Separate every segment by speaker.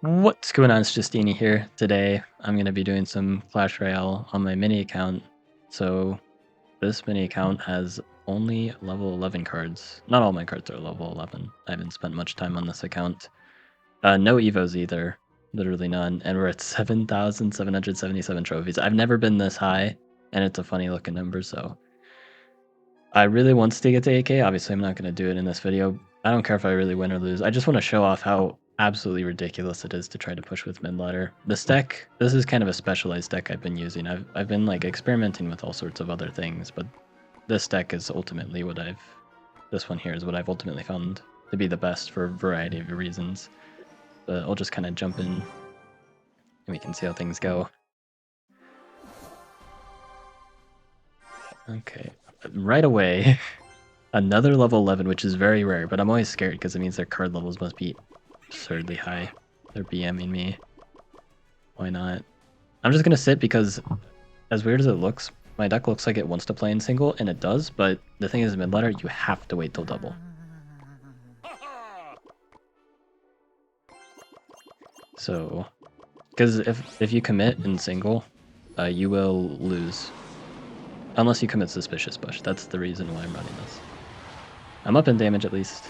Speaker 1: What's going on? It's Justeeni here. Today, I'm going to be doing some Clash Royale on my mini account. So, this mini account has only level 11 cards. Not all my cards are level 11. I haven't spent much time on this account. No Evos either. Literally none. And we're at 7,777 trophies. I've never been this high, and it's a funny looking number, so... I really want to get to 8k. Obviously, I'm not going to do it in this video. I don't care if I really win or lose. I just want to show off how absolutely ridiculous it is to try to push with mid-ladder. This deck, this is kind of a specialized deck I've been using. I've been like experimenting with all sorts of other things, but this deck is ultimately what this one here is what I've ultimately found to be the best for a variety of reasons. But I'll just kind of jump in and we can see how things go. Okay, right away, another level 11, which is very rare, but I'm always scared because it means their card levels must be absurdly high. They're BMing me. Why not? I'm just gonna sit because, as weird as it looks, my deck looks like it wants to play in single, and it does, but the thing is, mid-ladder, you have to wait till double. So, because if you commit in single, you will lose. Unless you commit Suspicious Bush. That's the reason why I'm running this. I'm up in damage at least.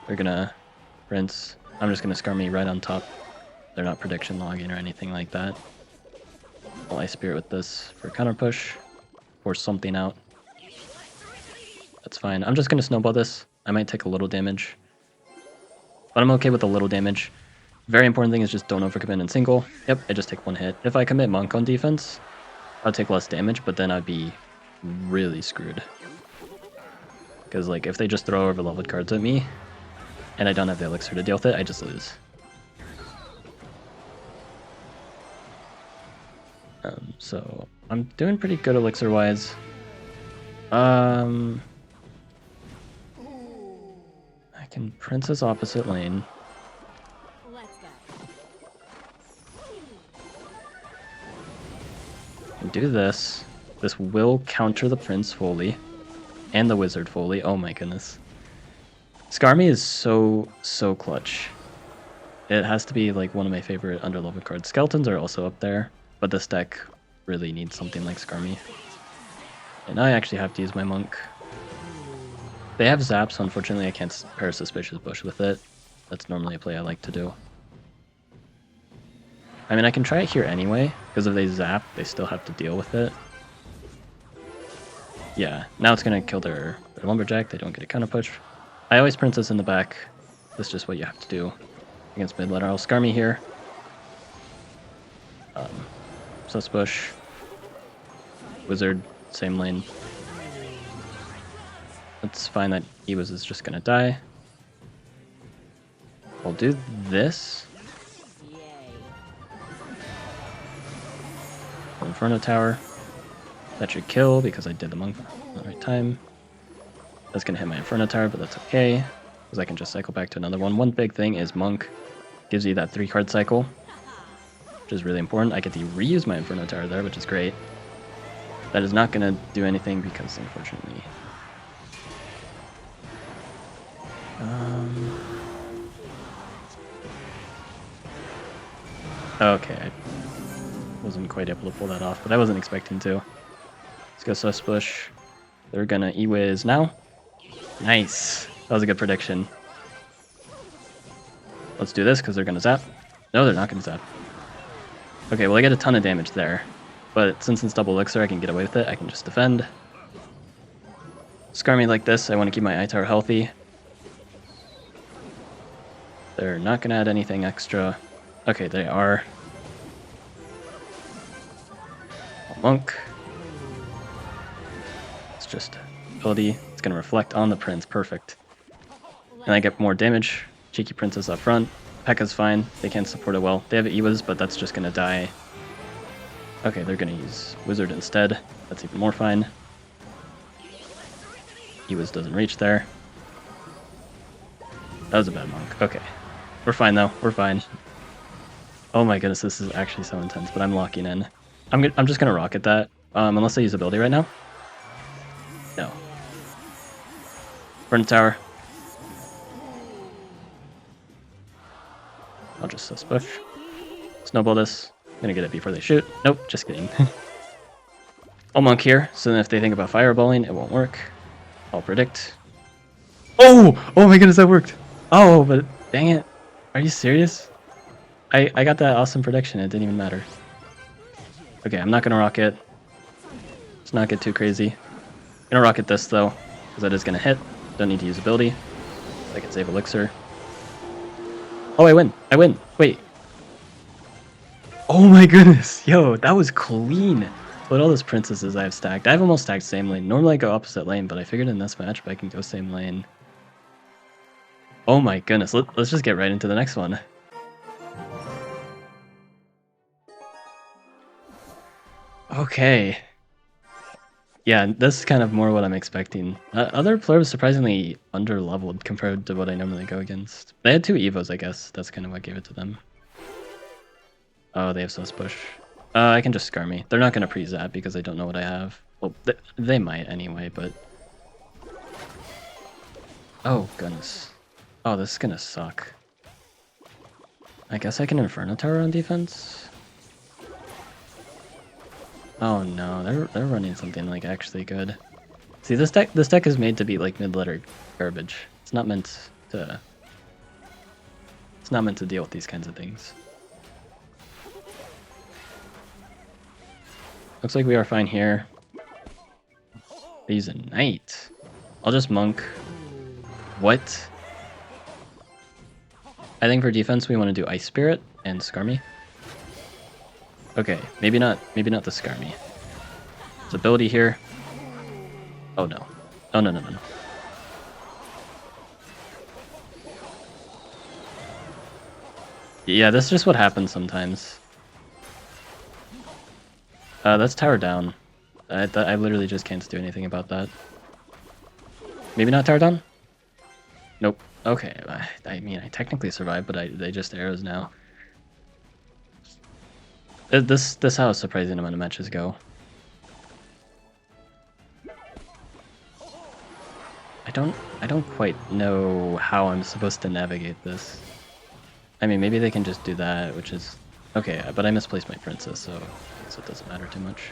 Speaker 1: They're gonna rinse. I'm just gonna Scar me right on top. They're not prediction logging or anything like that. I'll Ice Spirit with this for counter push. Force something out. That's fine. I'm just gonna snowball this. I might take a little damage. But I'm okay with a little damage. Very important thing is just don't overcommit in single. Yep, I just take one hit. If I commit Monk on defense, I'll take less damage, but then I'd be really screwed. Because like if they just throw over leveled cards at me, and I don't have the elixir to deal with it, I just lose. So I'm doing pretty good elixir-wise. I can Princess opposite lane. And do this. This will counter the Prince fully. And the Wizard fully. Oh my goodness. Skarmy is so clutch. It has to be like one of my favorite underleveled cards. Skeletons are also up there, but this deck really needs something like Skarmy. And I actually have to use my Monk. They have Zap, so unfortunately I can't pair Suspicious Bush with it. That's normally a play I like to do. I mean, I can try it here anyway, because if they Zap, they still have to deal with it. Yeah, now it's going to kill their Lumberjack. They don't get a counter push. I always Princess in the back. That's just what you have to do against mid-ladder. I'll Scar me here. Sus Bush. Wizard, same lane. It's fine that Ewis is just going to die. I'll do this. Inferno Tower. That should kill because I did the Monk at the right time. That's going to hit my Inferno Tower, but that's okay, because I can just cycle back to another one. One big thing is Monk gives you that 3-card cycle, which is really important. I get to reuse my Inferno Tower there, which is great. That is not going to do anything because, unfortunately... Okay, I wasn't quite able to pull that off, but I wasn't expecting to. Let's go Sus Bush. They're gonna E-Wiz now. Nice. That was a good prediction. Let's do this because they're gonna Zap. No, they're not gonna Zap. Okay, well I get a ton of damage there. But since it's double elixir, I can get away with it. I can just defend. Scar me like this. I want to keep my eye tower healthy. They're not gonna add anything extra. Okay, they are. Monk. It's just ability. It's going to reflect on the Prince. Perfect. And I get more damage. Cheeky Princess up front. P.E.K.K.A.'s fine. They can't support it well. They have Ewas, but that's just going to die. Okay, they're going to use Wizard instead. That's even more fine. Ewas doesn't reach there. That was a bad Monk. Okay. We're fine, though. We're fine. Oh my goodness, this is actually so intense, but I'm locking in. I'm just going to rocket that, unless I use ability right now. No. Burn the tower. I'll just push. Snowball this. Gonna get it before they shoot. Nope, just kidding. I'll monk here, so then if they think about fireballing, it won't work. I'll predict. Oh! Oh my goodness, that worked! Oh, but dang it. Are you serious? I got that awesome prediction, it didn't even matter. Okay, I'm not gonna rocket. Let's not get too crazy. I'm gonna rocket this though, because that is gonna hit. Don't need to use ability. I can save elixir. Oh, I win! I win! Wait. Oh my goodness! Yo, that was clean! Look at all those princesses I have stacked. I have almost stacked same lane. Normally I go opposite lane, but I figured in this match I can go same lane. Oh my goodness, let's just get right into the next one. Okay. Yeah, this is kind of more what I'm expecting. Other players surprisingly under-leveled compared to what I normally go against. They had 2 Evos, I guess. That's kind of what gave it to them. Oh, they have Sus Push. I can just scar me. They're not going to pre-zap because I don't know what I have. Well, they might anyway, but... Oh, goodness. Oh, this is going to suck. I guess I can Inferno Tower on defense? Oh no, they're running something like actually good. See, this deck is made to be like mid-ladder garbage. It's not meant to deal with these kinds of things. Looks like we are fine here. They use a knight. I'll just monk. What? I think for defense we want to do Ice Spirit and scar me. Okay, maybe not the scar me. There's ability here. Oh no. Oh no. Yeah, that's just what happens sometimes. That's tower down. I literally just can't do anything about that. Maybe not tower down? Nope. Okay, I mean, I technically survived, but they just arrows now. This how a surprising amount of matches go. I don't quite know how I'm supposed to navigate this. I mean, maybe they can just do that, which is okay, but I misplaced my princess, so I guess it doesn't matter too much.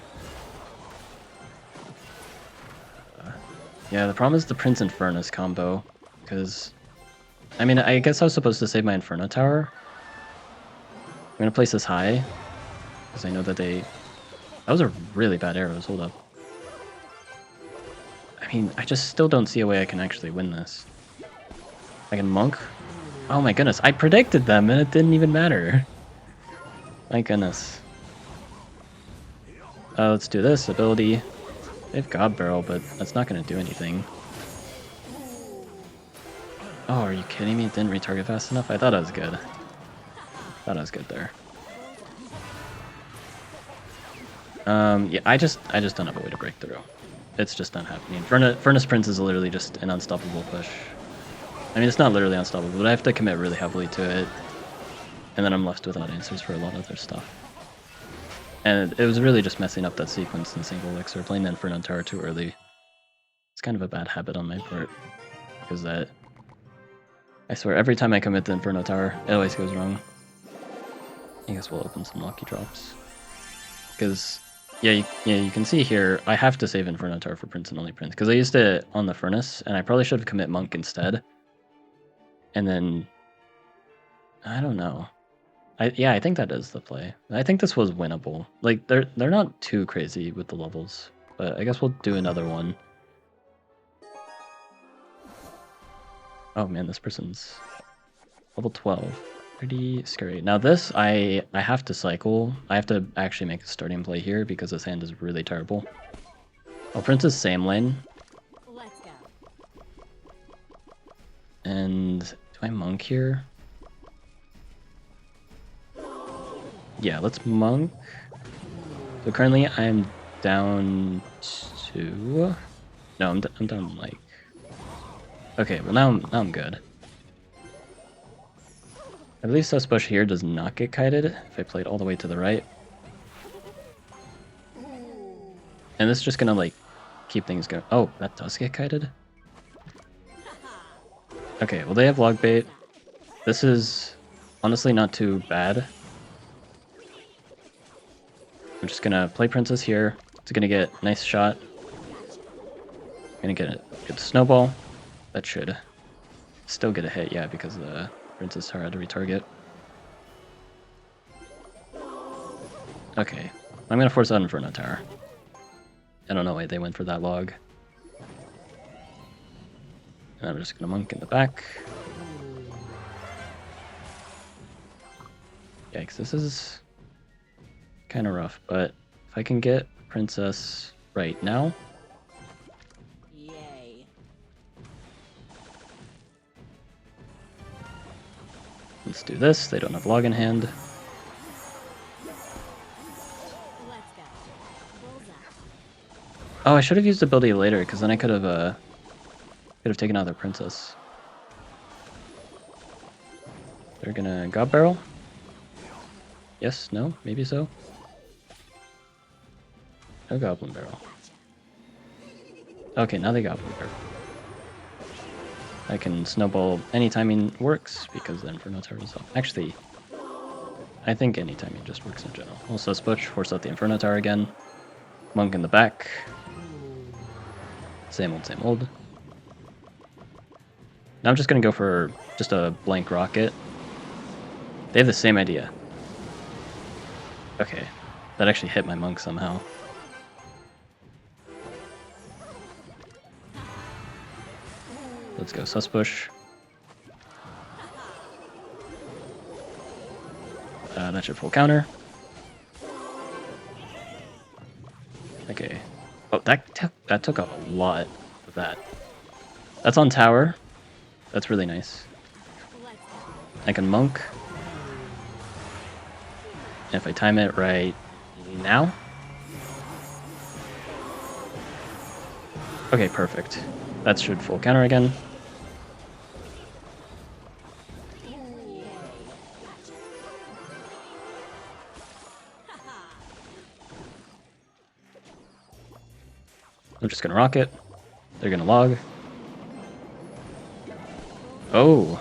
Speaker 1: Yeah, the problem is the Prince Infernus combo, because I mean, I guess I was supposed to save my Inferno Tower. I'm gonna place this high, because I know that that was a really bad arrows, hold up. I mean, I just still don't see a way I can actually win this. I can monk? Oh my goodness, I predicted them and it didn't even matter. My goodness. Let's do this, ability. They have God Barrel, but that's not gonna do anything. Oh, are you kidding me? It didn't retarget fast enough? I thought I was good. Thought I was good there. Yeah, I just don't have a way to break through. It's just not happening. Furnace Prince is literally just an unstoppable push. I mean, it's not literally unstoppable, but I have to commit really heavily to it. And then I'm left without answers for a lot of other stuff. And it was really just messing up that sequence in single elixir, playing the Inferno Tower too early. It's kind of a bad habit on my part. Because I swear, every time I commit the Inferno Tower, it always goes wrong. I guess we'll open some lucky drops. Because... Yeah, you can see here, I have to save Inferno Tower for Prince and only Prince, because I used it on the Furnace, and I probably should have commit Monk instead. And then... I don't know. I think that is the play. I think this was winnable. Like, they're not too crazy with the levels, but I guess we'll do another one. Oh man, this person's level 12. Pretty scary. Now this, I have to cycle. I have to actually make a starting play here because this hand is really terrible. Oh, Prince is same lane.
Speaker 2: Let's go.
Speaker 1: And do I monk here? Yeah, let's monk. So currently I'm down to... No, I'm down like... Okay, well now I'm good. I believe Sus Push here does not get kited if I play it all the way to the right. And this is just gonna like keep things going. Oh, that does get kited? Okay, well they have log bait. This is Honestly, not too bad. I'm just gonna play Princess here. It's gonna get a nice shot. Gonna get a good snowball. That should still get a hit, yeah, because the Princess hard to retarget. Okay, I'm gonna force out Inferno Tower. I don't know why they went for that log. And I'm just gonna monk in the back. Yikes, this is kind of rough, but if I can get Princess right now.
Speaker 2: Yay.
Speaker 1: Let's do this. They don't have log in hand.
Speaker 2: Let's go. Bullseye.
Speaker 1: Oh, I should have used ability later, because then I could have taken out their Princess. They're gonna God Barrel? Yes, no, maybe so. No Goblin Barrel. Okay, now they Goblin Barrel. I can snowball any timing works, because then for no Tower is off. Actually, I think any timing just works in general. Also, Butch, force out the Inferno Tower again. Monk in the back. Same old, same old. Now I'm just gonna go for just a blank rocket. They have the same idea. Okay, that actually hit my monk somehow. Let's go Suspush. That should full counter. Okay. Oh, that took a lot of that. That's on tower. That's really nice. I can monk. And if I time it right now. Okay, perfect. That should full counter again. I'm just gonna rock it. They're gonna log. Oh.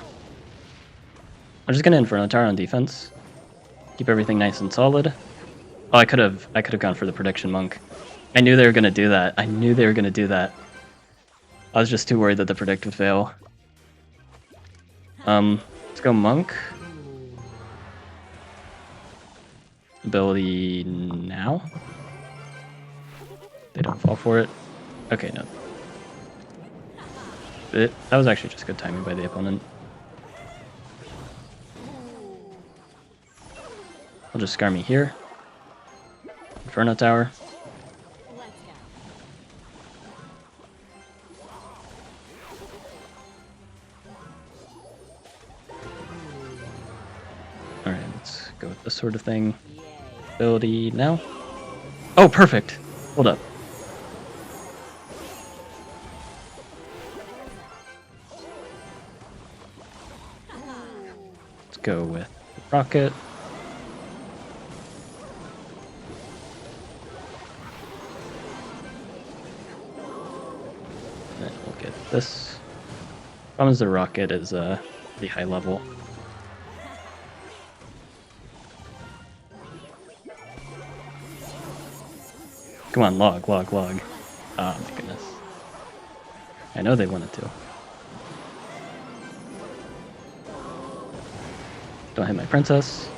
Speaker 1: I'm just gonna Inferno Tower on defense. Keep everything nice and solid. Oh, I could have gone for the prediction monk. I knew they were gonna do that. I knew they were gonna do that. I was just too worried that the predict would fail. Let's go monk. Ability now. They don't fall for it. Okay, no. That was actually just good timing by the opponent. I'll just scar me here. Inferno Tower.
Speaker 2: Let's go.
Speaker 1: Alright, let's go with this sort of thing.
Speaker 2: Yay.
Speaker 1: Ability now. Oh, perfect! Hold up. Let's go with rocket. Then we'll get this. Problem is the rocket is pretty high level. Come on, log, log, log. Oh my goodness. I know they wanted to. Don't hit my princess.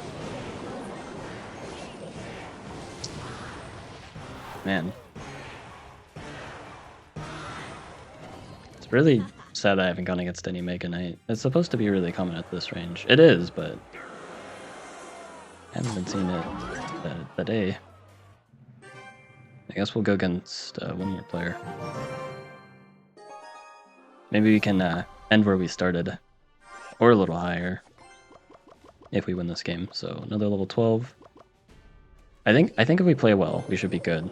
Speaker 1: Man. It's really sad that I haven't gone against any Mega Knight. It's supposed to be really common at this range. It is, but I haven't been seeing it that day. I guess we'll go against one more player. Maybe we can end where we started, or a little higher, if we win this game. So another level 12. I think if we play well, we should be good.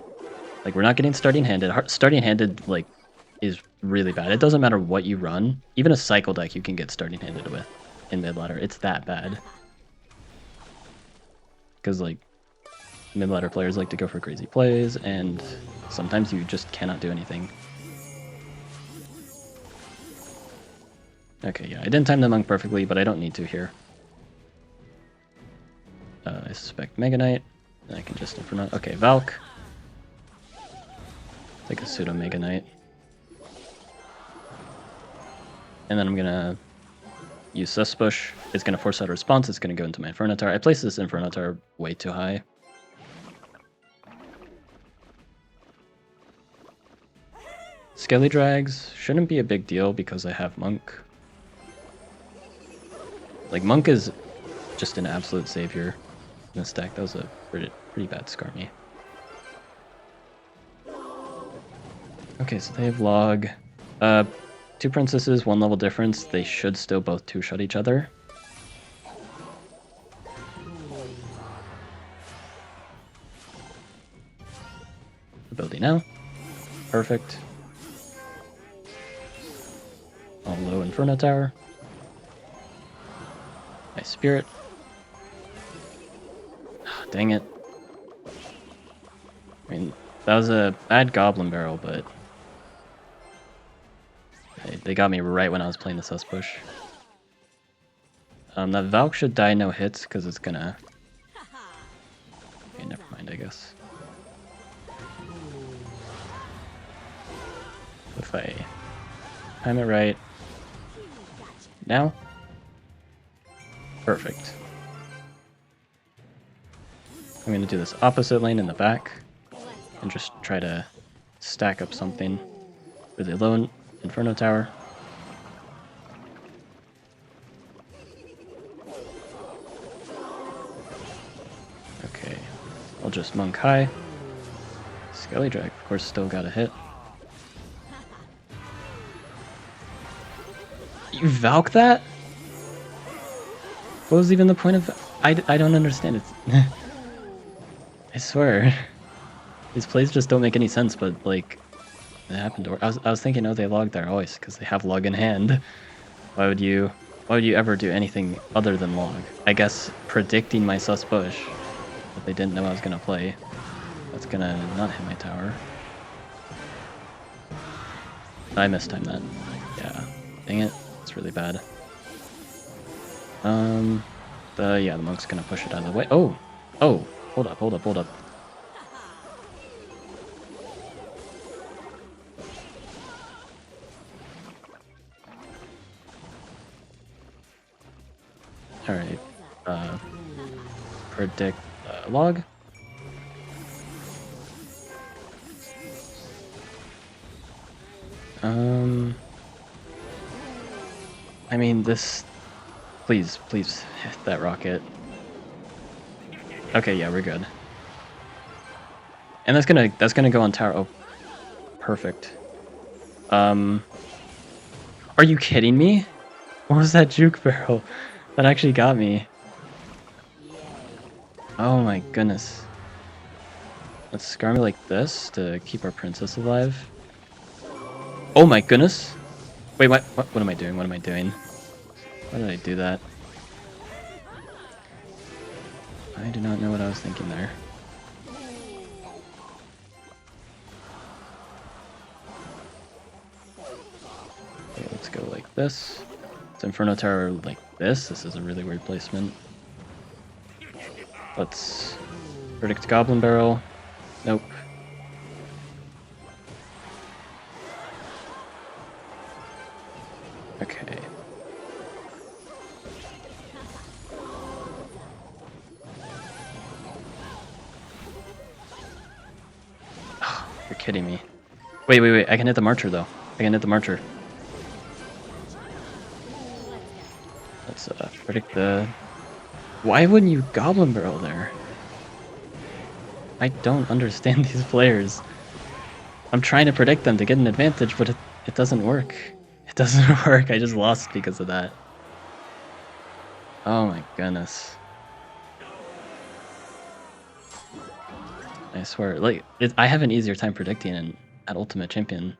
Speaker 1: Like, we're not getting starting handed. Starting handed, like, is really bad. It doesn't matter what you run. Even a cycle deck you can get starting handed with in mid ladder. It's that bad. Because, like, mid ladder players like to go for crazy plays, and sometimes you just cannot do anything. Okay, yeah, I didn't time the monk perfectly, but I don't need to here. I suspect Mega Knight. And I can just Inferno. Okay, Valk. Like a pseudo Mega Knight. And then I'm gonna use Suspush. It's gonna force out a response. It's gonna go into my Inferno Tower. I placed this Inferno Tower way too high. Skelly Drags shouldn't be a big deal because I have Monk. Like, Monk is just an absolute savior in this deck. That was a pretty bad Skarmy. Okay, so they have Log. Two princesses, 1 level difference. They should still both 2-shot each other. Ability now. Perfect. All low Inferno Tower. Nice Spirit. Oh, dang it. I mean, that was a bad Goblin Barrel, but they got me right when I was playing the Suspush. That Valk should die no hits because it's gonna... Okay, never mind, I guess. If I time it right. Now? Perfect. I'm gonna do this opposite lane in the back and just try to stack up something with a low Inferno Tower. Okay, I'll just Monk high. Skelly Drag, of course, still got a hit. You Valk that? What was even the point of... I don't understand it. I swear. These plays just don't make any sense, but like... It happened to... I was thinking, oh, they log their always, because they have log in hand. Why would you ever do anything other than log? I guess predicting my sus push that they didn't know I was gonna play. That's gonna not hit my tower. I mistimed that. Yeah. Dang it. It's really bad. Yeah, the Monk's gonna push it out of the way. Oh! Oh! Hold up, hold up, hold up. Alright. Predict log. I mean, this... Please hit that rocket. Okay, yeah, we're good. And that's gonna go on tower. Oh, perfect. Are you kidding me? What was that juke barrel? That actually got me. Oh my goodness. Let's scar me like this to keep our princess alive. Oh my goodness. Wait, what am I doing? What am I doing? Why did I do that? I do not know what I was thinking there. Okay, let's go like this. It's Inferno Tower like this. This is a really weird placement. Let's predict Goblin Barrel. Nope. Okay. Oh, you're kidding me. Wait. I can hit the Marcher, though. I can hit the Marcher. Let's predict the... Why wouldn't you Goblin Barrel there? I don't understand these players. I'm trying to predict them to get an advantage, but it doesn't work. It doesn't work. I just lost because of that. Oh my goodness. I swear, like, I have an easier time predicting at Ultimate Champion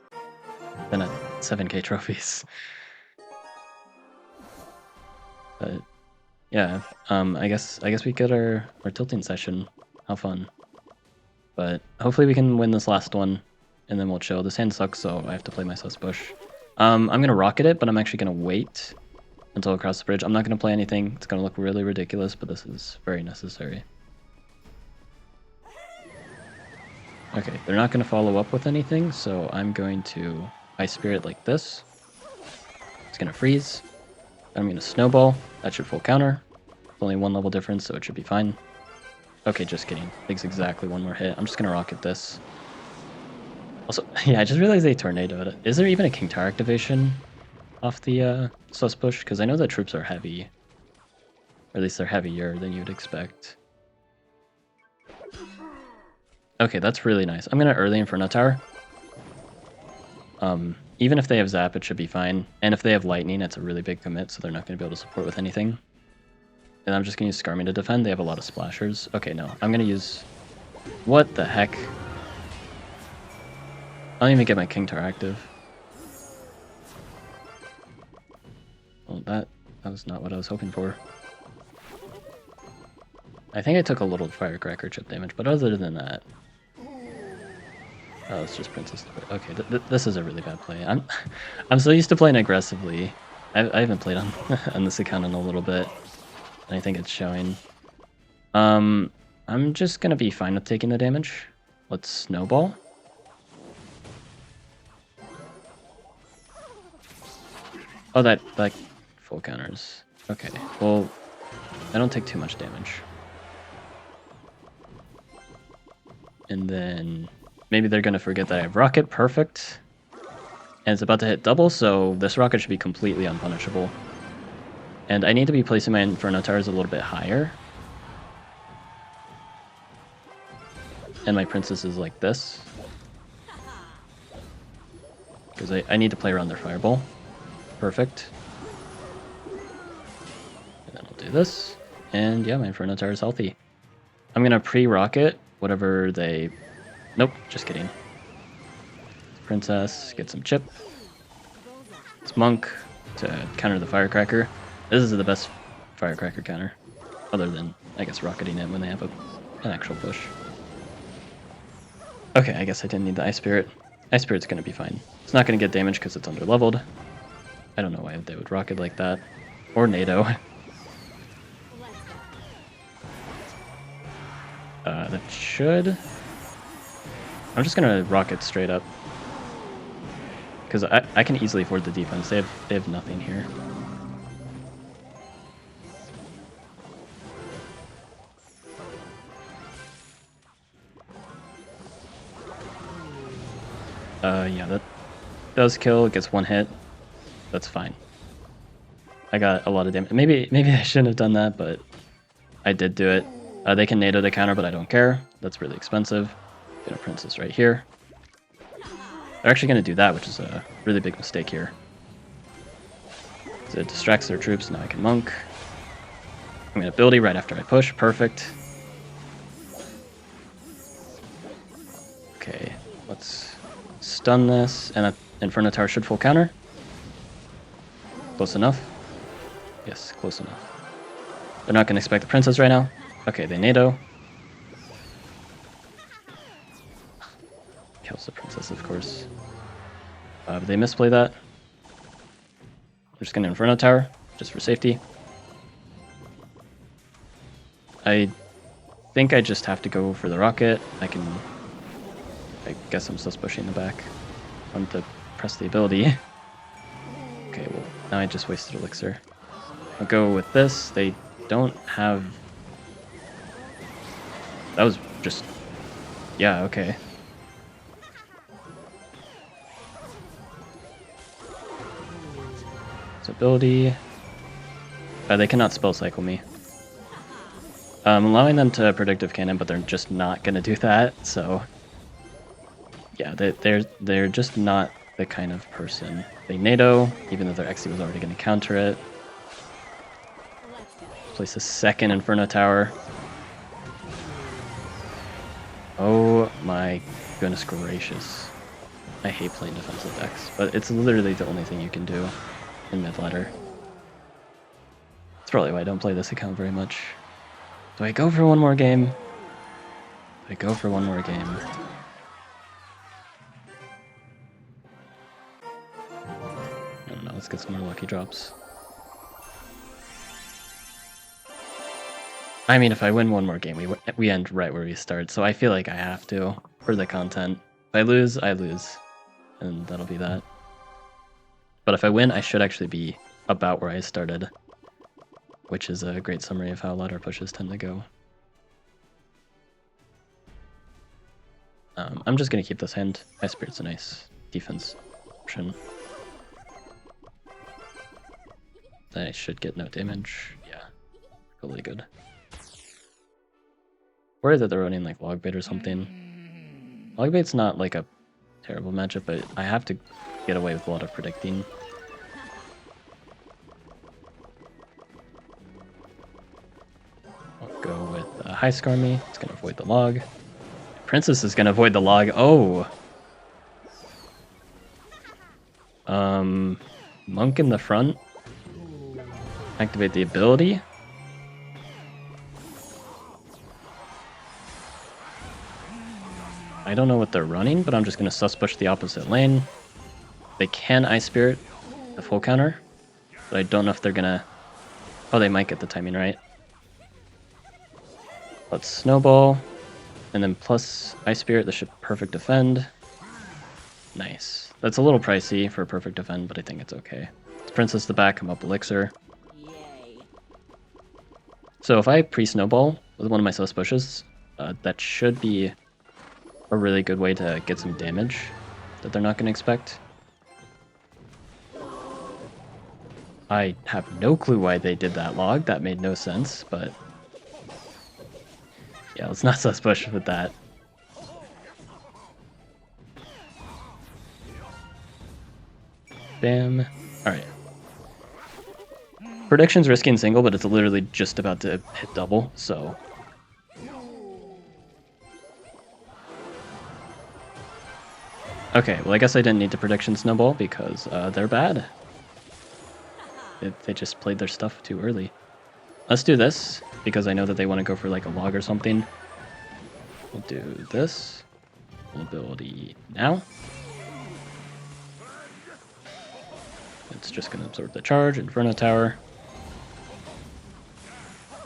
Speaker 1: than at 7K trophies. But yeah, I guess we get our tilting session. How fun. But hopefully we can win this last one, and then we'll chill. This hand sucks, so I have to play my sus push. I'm gonna rocket it, but I'm actually gonna wait until across the bridge. I'm not going to play anything. It's going to look really ridiculous, but this is very necessary. Okay, they're not going to follow up with anything, so I'm going to Ice Spirit like this. It's going to freeze. I'm going to Snowball. That should full counter. It's only 1 level difference, so it should be fine. Okay, just kidding. Takes exactly 1 more hit. I'm just going to Rocket this. Also, yeah, I just realized they tornadoed it. Is there even a King Tower activation off the sus push? Because I know that troops are heavy. Or at least they're heavier than you'd expect. Okay, that's really nice. I'm going to early Inferno Tower. Even if they have Zap, it should be fine. And if they have Lightning, it's a really big commit, so they're not going to be able to support with anything. And I'm just going to use Skarmy to defend. They have a lot of splashers. Okay, no. I'm going to use... What the heck? I don't even get my King Tower active. Well, that was not what I was hoping for. I think I took a little Firecracker chip damage, but other than that... Oh, it's just Princess. Okay, this is a really bad play. I'm so used to playing aggressively. I haven't played on on this account in a little bit, and I think it's showing. I'm just gonna be fine with taking the damage. Let's Snowball. Oh, that full counters. Okay, well, I don't take too much damage. And then maybe they're going to forget that I have Rocket. Perfect. And it's about to hit double, so this Rocket should be completely unpunishable. And I need to be placing my Inferno Towers a little bit higher. And my Princess is like this. Because I need to play around their Fireball. Perfect. And then I'll do this. And yeah, my Inferno Tower is healthy. I'm going to pre-Rocket whatever they... Nope, just kidding. Princess, get some chip. It's Monk to counter the Firecracker. This is the best Firecracker counter. Other than, I guess, rocketing it when they have an actual push. Okay, I guess I didn't need the Ice Spirit. Ice Spirit's going to be fine. It's not going to get damage because it's under-leveled. I don't know why they would rocket like that. Or NATO. That should... I'm just gonna rocket straight up. Because I can easily afford the defense. They have nothing here. Yeah, that does kill. It gets 1 hit. That's fine. I got a lot of damage. Maybe I shouldn't have done that, but I did do it. They can NATO the counter, but I don't care. That's really expensive. Get a Princess right here. They're actually going to do that, which is a really big mistake here. So it distracts their troops. Now I can Monk. I'm going to ability right after I push. Perfect. Okay, let's stun this. And that Inferno Tower should full counter. Close enough. Yes, close enough. They're not going to expect the Princess right now. Okay, they NATO. Kills the Princess, of course. But they misplay that. I'm just going to Inferno Tower, just for safety. I think I just have to go for the rocket. I guess I'm still pushing the back. I want to press the ability. Okay, well, now I just wasted Elixir. I'll go with this. They don't have... That was just... Yeah, okay. So ability... they cannot spell cycle me. I'm allowing them to Predictive Cannon, but they're just not going to do that, so... Yeah, they're just not the kind of person. They NATO, even though their XC was already going to counter it. Place a second Inferno Tower. Oh my goodness gracious. I hate playing defensive decks, but it's literally the only thing you can do in Midladder. That's probably why I don't play this account very much. Do I go for one more game? Do I go for one more game? I don't know, let's get some more lucky drops. I mean, if I win one more game, we end right where we start. So I feel like I have to for the content. If I lose, I lose, and that'll be that. But if I win, I should actually be about where I started, which is a great summary of how ladder pushes tend to go. I'm just gonna keep this hand. Ice Spirit's a nice defense option. I should get no damage. Yeah, totally good. Worried that they're running like log bait or something. Log bait's not like a terrible matchup, but I have to get away with a lot of predicting. I'll go with High Skarmy. It's gonna avoid the log. Princess is gonna avoid the log. Oh! Monk in the front. Activate the ability. I don't know what they're running, but I'm just gonna sus push the opposite lane. They can Ice Spirit the full counter, but I don't know if they're gonna... Oh, they might get the timing right. Let's Snowball, and then plus Ice Spirit, this should perfect defend. Nice. That's a little pricey for a perfect defend, but I think it's okay. It's Princess the back, I'm up Elixir.
Speaker 2: Yay.
Speaker 1: So if I pre-Snowball with one of my sus pushes, that should be a really good way to get some damage that they're not going to expect. I have no clue why they did that log. That made no sense, but yeah, let's not sus push with that. Bam. Alright. Prediction's risky in single, but it's literally just about to hit double, so... Okay, well I guess I didn't need to prediction snowball because they're bad. They just played their stuff too early. Let's do this, because I know that they want to go for like a log or something. We'll do this. Ability now. It's just going to absorb the charge. Inferno Tower.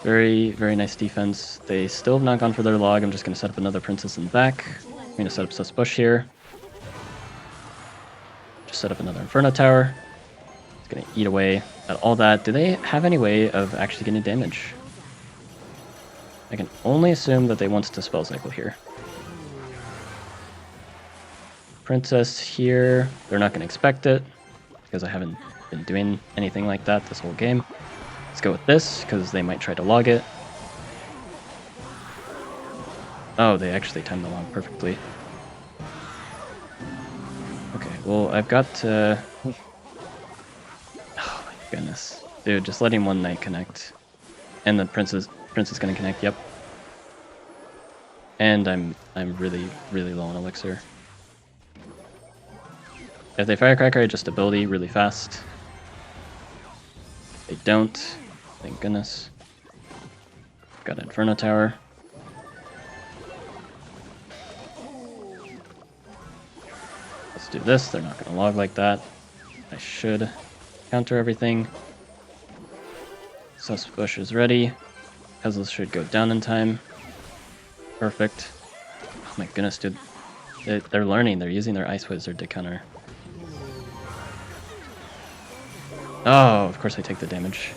Speaker 1: Very, very nice defense. They still have not gone for their log. I'm just going to set up another Princess in the back. I'm going to set up Sus Bush here. Just set up another Inferno Tower. It's going to eat away at all that. Do they have any way of actually getting damage? I can only assume that they want to spell cycle here. Princess here. They're not going to expect it because I haven't been doing anything like that this whole game. Let's go with this because they might try to log it. Oh, they actually timed the log perfectly. Okay, well, I've got to... Oh my goodness. Dude, just letting one knight connect. And the prince is gonna connect, yep. And I'm really, really low on elixir. If they firecracker, I just ability really fast. They don't. Thank goodness. Got an Inferno Tower. Let's do this. They're not gonna log like that. I should counter everything. Sus Bush is ready. Puzzles should go down in time. Perfect. Oh my goodness, dude. They're learning. They're using their Ice Wizard to counter. Oh, of course I take the damage.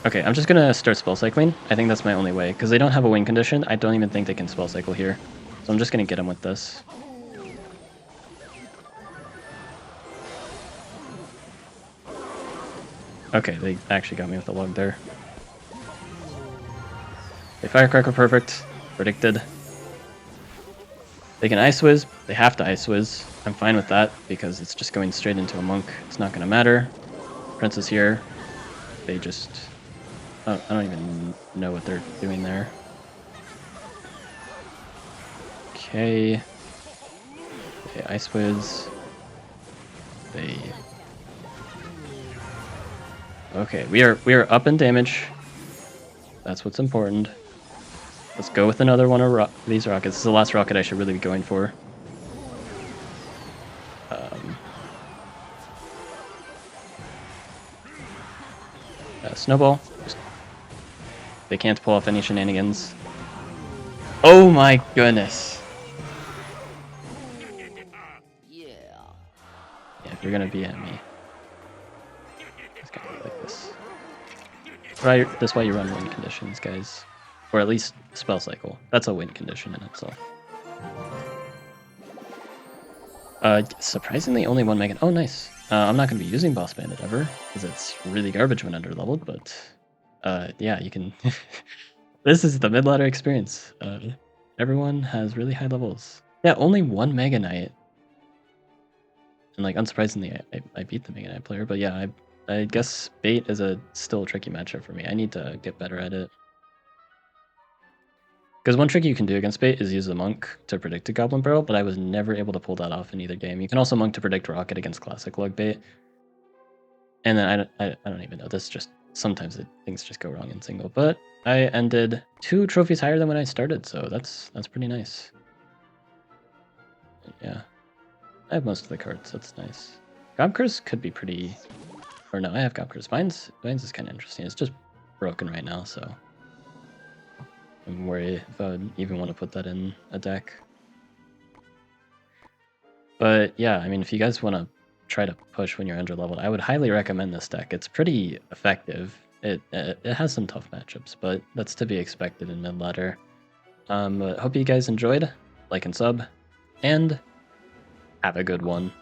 Speaker 1: Okay, I'm just gonna start spell cycling. I think that's my only way, because they don't have a win condition. I don't even think they can spell cycle here. So I'm just gonna get them with this. Okay, they actually got me with the log there. They firecracker perfect. Predicted. They can Ice Wiz. They have to Ice Wiz. I'm fine with that because it's just going straight into a monk. It's not going to matter. Princess here. They just... I don't even know what they're doing there. Okay. They Ice Wiz. They... Okay, we are up in damage. That's what's important. Let's go with another one of these rockets. This is the last rocket I should really be going for. Snowball. Just They can't pull off any shenanigans. Oh my goodness. Yeah, if you're gonna be at me, it's gotta be like this. Right, that's why you run win conditions, guys. Or at least spell cycle. That's a win condition in itself. Surprisingly, only one Megan. Oh, nice. I'm not gonna be using Boss Bandit ever, because it's really garbage when underleveled, but yeah, you can... This is the Midladder Experience. Everyone has really high levels. Yeah, only one Mega Knight. And like, unsurprisingly, I beat the Mega Knight player, but yeah, I guess Bait is still a tricky matchup for me. I need to get better at it. Because one trick you can do against Bait is use the Monk to predict a Goblin Barrel, but I was never able to pull that off in either game. You can also Monk to predict Rocket against Classic Lug Bait. And then I don't even know. This just sometimes things just go wrong in single. But I ended 2 trophies higher than when I started, so that's pretty nice. Yeah, I have most of the cards. That's nice. Gob Curse could be pretty. Or no, I have Gob Curse. Mine's is kind of interesting. It's just broken right now, so I'm worried if I would even want to put that in a deck. But yeah, I mean, if you guys want to try to push when you're underleveled, I would highly recommend this deck. It's pretty effective. It has some tough matchups, but that's to be expected in mid ladder. Hope you guys enjoyed. Like and sub, and have a good one.